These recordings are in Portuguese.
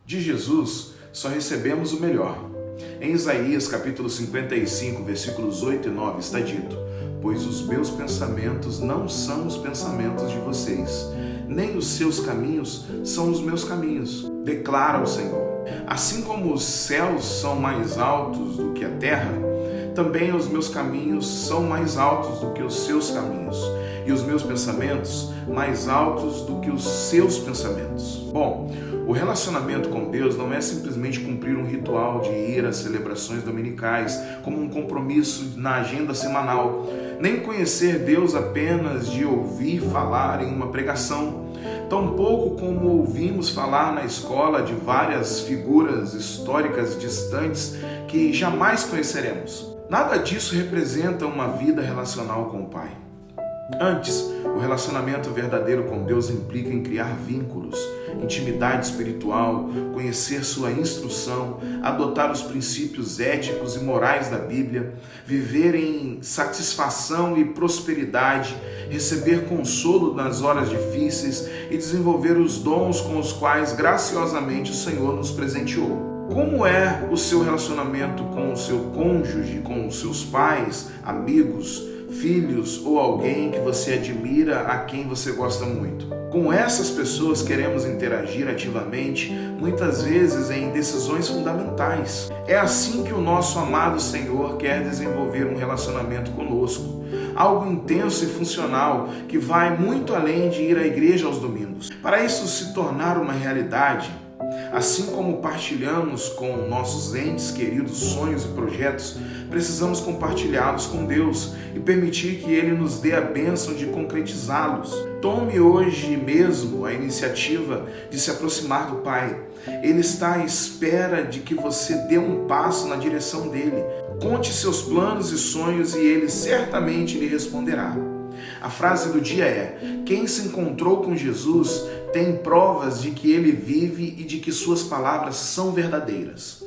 De Jesus, só recebemos o melhor. Em Isaías capítulo 55, versículos 8 e 9 está dito: pois os meus pensamentos não são os pensamentos de vocês, nem os seus caminhos são os meus caminhos, declara o Senhor. Assim como os céus são mais altos do que a terra, também os meus caminhos são mais altos do que os seus caminhos, e os meus pensamentos mais altos do que os seus pensamentos. Bom, o relacionamento com Deus não é simplesmente cumprir um ritual de ir às celebrações dominicais como um compromisso na agenda semanal, nem conhecer Deus apenas de ouvir falar em uma pregação, tampouco como ouvimos falar na escola de várias figuras históricas distantes que jamais conheceremos. Nada disso representa uma vida relacional com o Pai. Antes, o relacionamento verdadeiro com Deus implica em criar vínculos, intimidade espiritual, conhecer sua instrução, adotar os princípios éticos e morais da Bíblia, viver em satisfação e prosperidade, receber consolo nas horas difíceis e desenvolver os dons com os quais graciosamente o Senhor nos presenteou. Como é o seu relacionamento com o seu cônjuge, com os seus pais, amigos, filhos ou alguém que você admira, a quem você gosta muito? Com essas pessoas queremos interagir ativamente, muitas vezes em decisões fundamentais. É assim que o nosso amado Senhor quer desenvolver um relacionamento conosco. Algo intenso e funcional que vai muito além de ir à igreja aos domingos. Para isso se tornar uma realidade, assim como partilhamos com nossos entes queridos sonhos e projetos, precisamos compartilhá-los com Deus e permitir que Ele nos dê a bênção de concretizá-los. Tome hoje mesmo a iniciativa de se aproximar do Pai. Ele está à espera de que você dê um passo na direção dele. Conte seus planos e sonhos e Ele certamente lhe responderá. A frase do dia é: quem se encontrou com Jesus tem provas de que Ele vive e de que suas palavras são verdadeiras.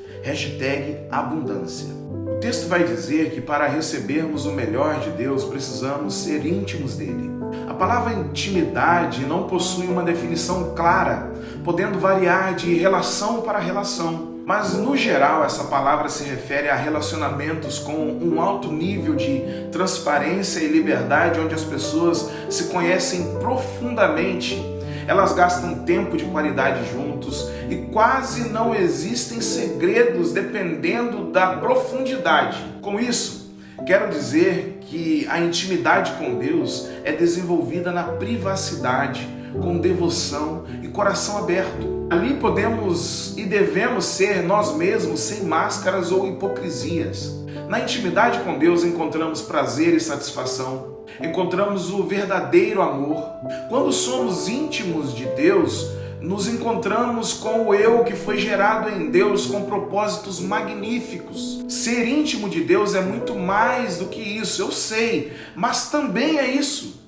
#abundância. O texto vai dizer que para recebermos o melhor de Deus, precisamos ser íntimos dele. A palavra intimidade não possui uma definição clara, podendo variar de relação para relação. Mas, no geral, essa palavra se refere a relacionamentos com um alto nível de transparência e liberdade, onde as pessoas se conhecem profundamente. Elas gastam tempo de qualidade juntos e quase não existem segredos dependendo da profundidade. Com isso, quero dizer que a intimidade com Deus é desenvolvida na privacidade, com devoção e coração aberto. Ali podemos e devemos ser nós mesmos, sem máscaras ou hipocrisias. Na intimidade com Deus encontramos prazer e satisfação, encontramos o verdadeiro amor. Quando somos íntimos de Deus, nos encontramos com o eu que foi gerado em Deus com propósitos magníficos. Ser íntimo de Deus é muito mais do que isso, eu sei, mas também é isso.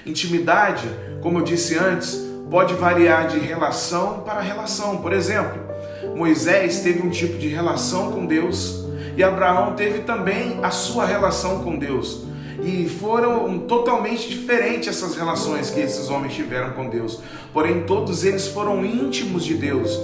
Intimidade, como eu disse antes, pode variar de relação para relação. Por exemplo, Moisés teve um tipo de relação com Deus e Abraão teve também a sua relação com Deus. E foram totalmente diferentes essas relações que esses homens tiveram com Deus. Porém, todos eles foram íntimos de Deus.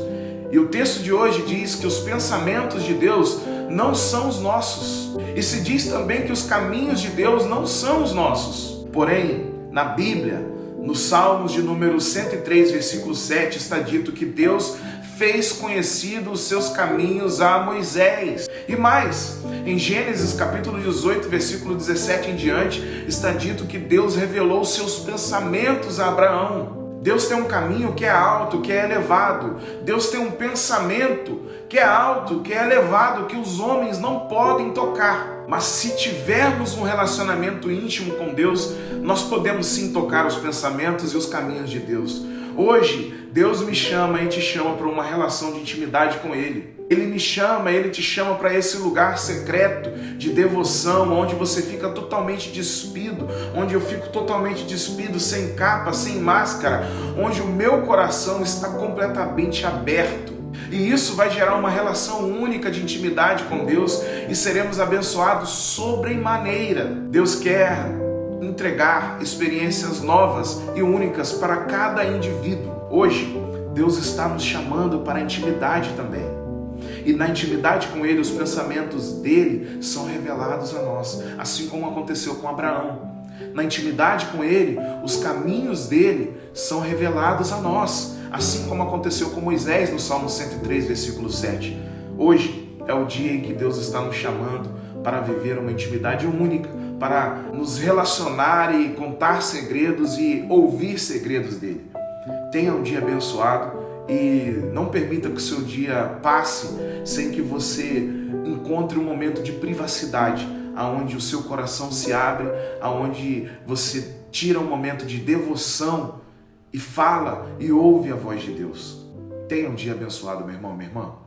E o texto de hoje diz que os pensamentos de Deus não são os nossos. E se diz também que os caminhos de Deus não são os nossos. Porém, na Bíblia, no Salmos de número 103, versículo 7, está dito que Deus fez conhecido os seus caminhos a Moisés. E mais, em Gênesis capítulo 18, versículo 17 em diante, está dito que Deus revelou os seus pensamentos a Abraão. Deus tem um caminho que é alto, que é elevado. Deus tem um pensamento que é alto, que é elevado, que os homens não podem tocar. Mas se tivermos um relacionamento íntimo com Deus, nós podemos sim tocar os pensamentos e os caminhos de Deus. Hoje, Deus me chama e te chama para uma relação de intimidade com Ele. Ele me chama, Ele te chama para esse lugar secreto de devoção, onde você fica totalmente despido, onde eu fico totalmente despido, sem capa, sem máscara, onde o meu coração está completamente aberto. E isso vai gerar uma relação única de intimidade com Deus e seremos abençoados sobremaneira. Deus quer entregar experiências novas e únicas para cada indivíduo. Hoje, Deus está nos chamando para a intimidade também. E na intimidade com Ele, os pensamentos dele são revelados a nós, assim como aconteceu com Abraão. Na intimidade com Ele, os caminhos dele são revelados a nós, assim como aconteceu com Moisés no Salmo 103, versículo 7. Hoje é o dia em que Deus está nos chamando para viver uma intimidade única, para nos relacionar e contar segredos e ouvir segredos dele. Tenha um dia abençoado e não permita que o seu dia passe sem que você encontre um momento de privacidade, aonde o seu coração se abre, aonde você tira um momento de devoção e fala e ouve a voz de Deus. Tenha um dia abençoado, meu irmão, minha irmã.